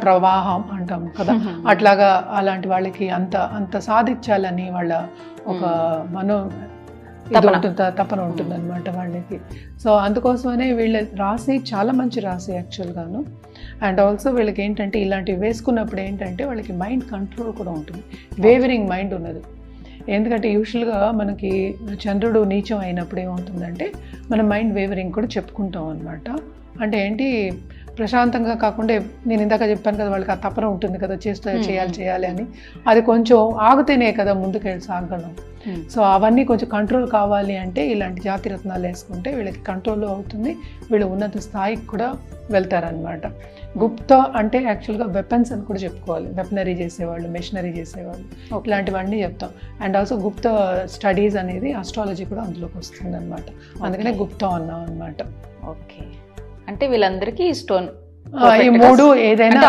ప్రవాహం అంటాం కదా, అట్లాగా అలాంటి వాళ్ళకి అంత అంత సాధించాలని వాళ్ళ ఒక తపన ఉంటుంది అనమాట వాళ్ళకి. సో అందుకోసమనే వీళ్ళ రాశి చాలా మంచి రాశి యాక్చువల్గాను. అండ్ ఆల్సో వీళ్ళకి ఏంటంటే ఇలాంటివి వేసుకున్నప్పుడు ఏంటంటే వాళ్ళకి మైండ్ కంట్రోల్ కూడా ఉంటుంది, వేవరింగ్ మైండ్ ఉన్నది. ఎందుకంటే యూజువల్గా మనకి చంద్రుడు నీచం అయినప్పుడు ఏమవుతుందంటే మన మైండ్ వేవరింగ్ కూడా చెప్పుకుంటాం అనమాట. అంటే ఏంటి, ప్రశాంతంగా కాకుండా నేను ఇందాక చెప్పాను కదా వాళ్ళకి ఆ తపన ఉంటుంది కదా, చేయాలి అని, అది కొంచెం ఆగితేనే కదా ముందుకెళ్ళి సాగడం. సో అవన్నీ కొంచెం కంట్రోల్ కావాలి అంటే ఇలాంటి జాతి రత్నాలు వేసుకుంటే వీళ్ళకి కంట్రోల్ అవుతుంది, వీళ్ళు ఉన్నత స్థాయికి కూడా వెళ్తారనమాట. గుప్త అంటే యాక్చువల్గా వెపన్స్ అని కూడా చెప్పుకోవాలి, వెపనరీ చేసేవాళ్ళు, మెషినరీ చేసేవాళ్ళు, ఇలాంటివన్నీ చెప్తాం. అండ్ ఆల్సో గుప్త స్టడీస్ అనేది ఆస్ట్రాలజీ కూడా అందులోకి వస్తుంది అనమాట, అందుకనే గుప్తం అన్నాం అనమాట. ఓకే, అంటే వీళ్ళందరికీ స్టోన్ ఈ మూడు ఏదైనా